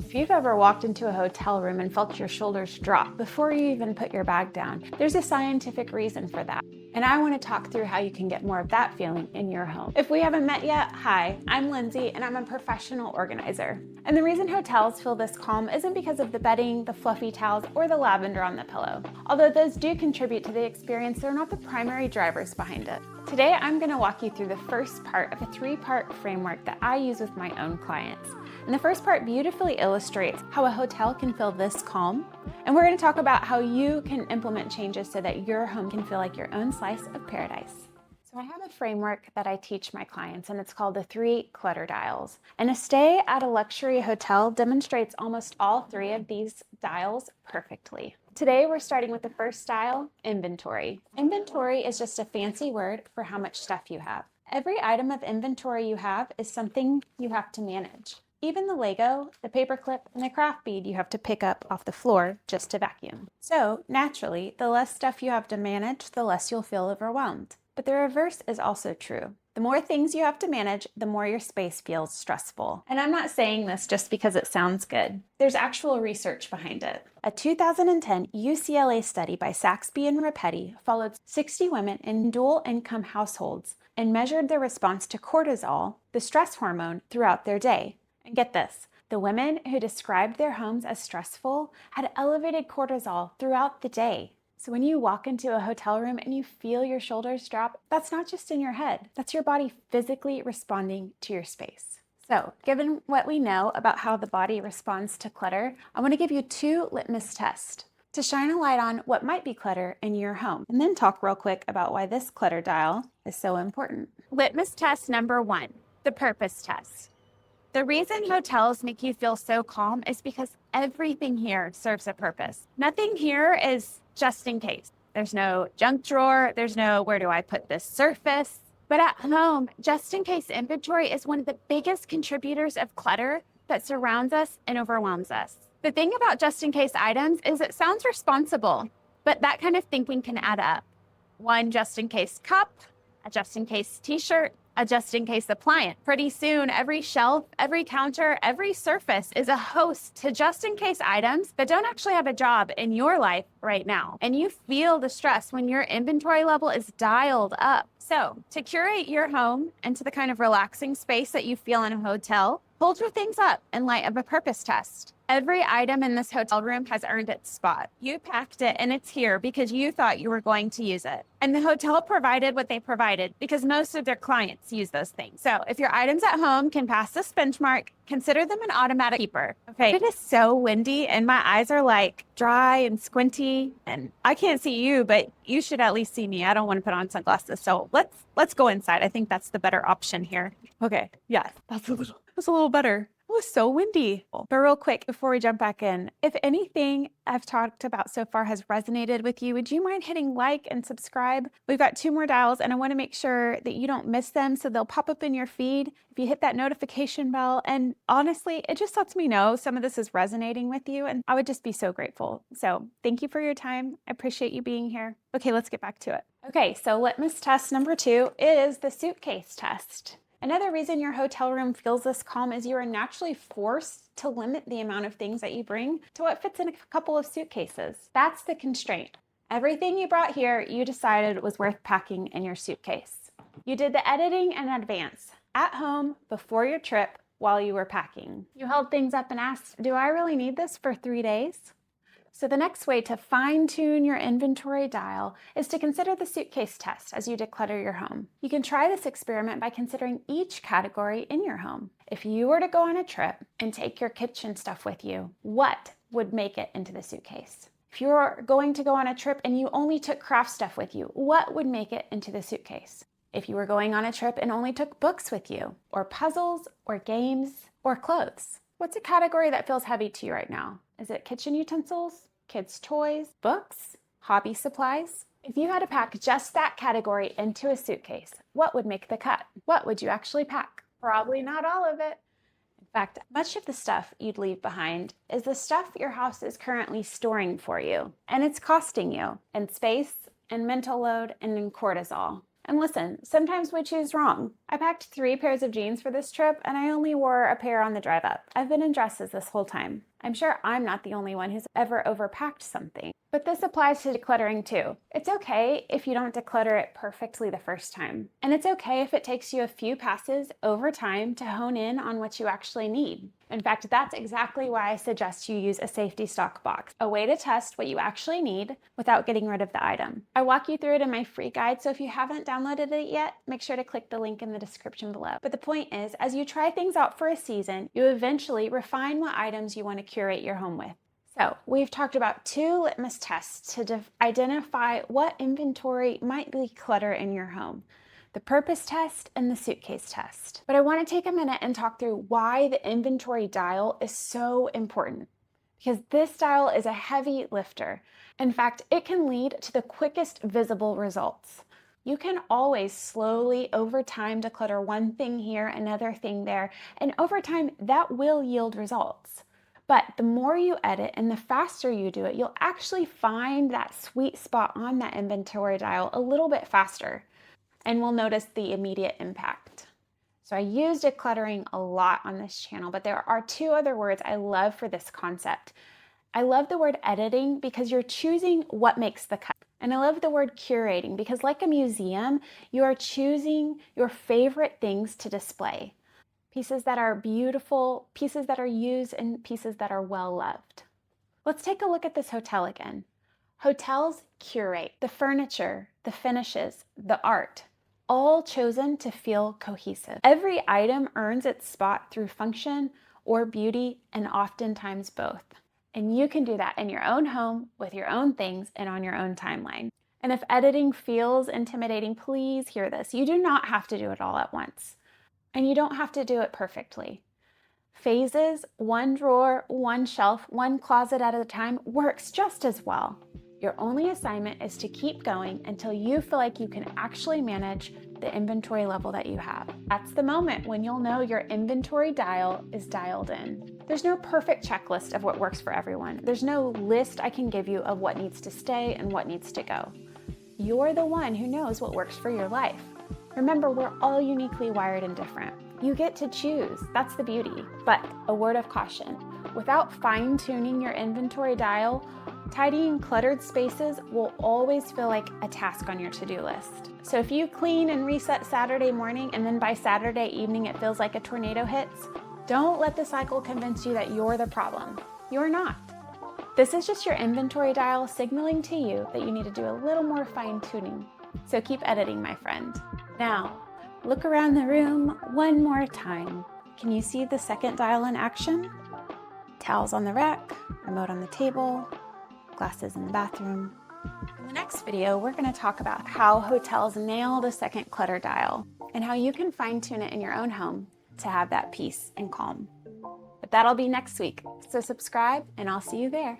If you've ever walked into a hotel room and felt your shoulders drop before you even put your bag down, there's a scientific reason for that. And I want to talk through how you can get more of that feeling in your home. If we haven't met yet, hi, I'm Lindsay and I'm a professional organizer. And the reason hotels feel this calm isn't because of the bedding, the fluffy towels, or the lavender on the pillow. Although those do contribute to the experience, they're not the primary drivers behind it. Today, I'm going to walk you through the first part of a three-part framework that I use with my own clients. And the first part beautifully illustrates how a hotel can feel this calm. And we're going to talk about how you can implement changes so that your home can feel like your own slice of paradise. So I have a framework that I teach my clients, and it's called the 3 Clutter Dials. And a stay at a luxury hotel demonstrates almost all 3 of these dials perfectly. Today, we're starting with the first dial, inventory. Inventory is just a fancy word for how much stuff you have. Every item of inventory you have is something you have to manage. Even the Lego, the paperclip, and the craft bead you have to pick up off the floor just to vacuum. So, naturally, the less stuff you have to manage, the less you'll feel overwhelmed. But the reverse is also true. The more things you have to manage, the more your space feels stressful. And I'm not saying this just because it sounds good. There's actual research behind it. A 2010 UCLA study by Saxbe and Repetti followed 60 women in dual-income households and measured their response to cortisol, the stress hormone, throughout their day. And get this, the women who described their homes as stressful had elevated cortisol throughout the day. So when you walk into a hotel room and you feel your shoulders drop, that's not just in your head. That's your body physically responding to your space. So, given what we know about how the body responds to clutter, I want to give you 2 litmus tests to shine a light on what might be clutter in your home, and then talk real quick about why this clutter dial is so important. Litmus test number 1, the purpose test. The reason hotels make you feel so calm is because everything here serves a purpose. Nothing here is just in case. There's no junk drawer. There's no, where do I put this surface? But at home, just in case inventory is one of the biggest contributors of clutter that surrounds us and overwhelms us. The thing about just in case items is it sounds responsible, but that kind of thinking can add up. One just in case cup, a just in case t-shirt, a just-in-case appliance. Pretty soon, every shelf, every counter, every surface is a host to just-in-case items that don't actually have a job in your life right now. And you feel the stress when your inventory level is dialed up. So, to curate your home into the kind of relaxing space that you feel in a hotel, hold your things up in light of a purpose test. Every item in this hotel room has earned its spot. You packed it and it's here because you thought you were going to use it. And the hotel provided what they provided because most of their clients use those things. So if your items at home can pass this benchmark, consider them an automatic keeper. Okay, it is so windy and my eyes are like dry and squinty and I can't see you, but you should at least see me. I don't want to put on sunglasses. So let's go inside. I think that's the better option here. Okay, yes, that's a little better. It was so windy. But real quick, before we jump back in, if anything I've talked about so far has resonated with you, would you mind hitting like and subscribe? We've got 2 more dials and I want to make sure that you don't miss them, so they'll pop up in your feed if you hit that notification bell. And honestly, it just lets me know some of this is resonating with you and I would just be so grateful. So thank you for your time. I appreciate you being here. Okay, let's get back to it. Okay, so litmus test number 2 is the suitcase test. Another reason your hotel room feels this calm is you are naturally forced to limit the amount of things that you bring to what fits in a couple of suitcases. That's the constraint. Everything you brought here, you decided was worth packing in your suitcase. You did the editing in advance, at home, before your trip, while you were packing. You held things up and asked, do I really need this for 3 days? So the next way to fine-tune your inventory dial is to consider the suitcase test as you declutter your home. You can try this experiment by considering each category in your home. If you were to go on a trip and take your kitchen stuff with you, what would make it into the suitcase? If you're going to go on a trip and you only took craft stuff with you, what would make it into the suitcase? If you were going on a trip and only took books with you, or puzzles, or games, or clothes, what's a category that feels heavy to you right now? Is it kitchen utensils, kids' toys, books, hobby supplies? If you had to pack just that category into a suitcase, what would make the cut? What would you actually pack? Probably not all of it. In fact, much of the stuff you'd leave behind is the stuff your house is currently storing for you, and it's costing you in space, in mental load, and in cortisol. And listen, sometimes we choose wrong. I packed 3 pairs of jeans for this trip, and I only wore a pair on the drive up. I've been in dresses this whole time. I'm sure I'm not the only one who's ever overpacked something. But this applies to decluttering too. It's okay if you don't declutter it perfectly the first time. And it's okay if it takes you a few passes over time to hone in on what you actually need. In fact, that's exactly why I suggest you use a safety stock box, a way to test what you actually need without getting rid of the item. I walk you through it in my free guide, so if you haven't downloaded it yet, make sure to click the link in the description below. But the point is, as you try things out for a season, you eventually refine what items you want to curate your home with. So we've talked about 2 litmus tests to identify what inventory might be clutter in your home: the purpose test and the suitcase test. But I want to take a minute and talk through why the inventory dial is so important, because this dial is a heavy lifter. In fact, it can lead to the quickest visible results. You can always slowly, over time, declutter one thing here, another thing there, and over time, that will yield results. But the more you edit and the faster you do it, you'll actually find that sweet spot on that inventory dial a little bit faster, and we'll notice the immediate impact. So I use decluttering a lot on this channel, but there are 2 other words I love for this concept. I love the word editing because you're choosing what makes the cut. And I love the word curating because, like a museum, you are choosing your favorite things to display. Pieces that are beautiful, pieces that are used, and pieces that are well loved. Let's take a look at this hotel again. Hotels curate the furniture, the finishes, the art, all chosen to feel cohesive. Every item earns its spot through function or beauty, and oftentimes both. And you can do that in your own home, with your own things, and on your own timeline. And if editing feels intimidating, please hear this. You do not have to do it all at once. And you don't have to do it perfectly. Phases, 1 drawer, 1 shelf, 1 closet at a time, works just as well. Your only assignment is to keep going until you feel like you can actually manage the inventory level that you have. That's the moment when you'll know your inventory dial is dialed in. There's no perfect checklist of what works for everyone. There's no list I can give you of what needs to stay and what needs to go. You're the one who knows what works for your life. Remember, we're all uniquely wired and different. You get to choose. That's the beauty. But a word of caution: without fine-tuning your inventory dial, tidying cluttered spaces will always feel like a task on your to-do list. So if you clean and reset Saturday morning and then by Saturday evening it feels like a tornado hits, don't let the cycle convince you that you're the problem. You're not. This is just your inventory dial signaling to you that you need to do a little more fine-tuning. So keep editing, my friend. Now, look around the room one more time. Can you see the second dial in action? Towels on the rack, remote on the table, glasses in the bathroom. In the next video, we're going to talk about how hotels nail the second clutter dial and how you can fine-tune it in your own home to have that peace and calm. But that'll be next week, so subscribe and I'll see you there.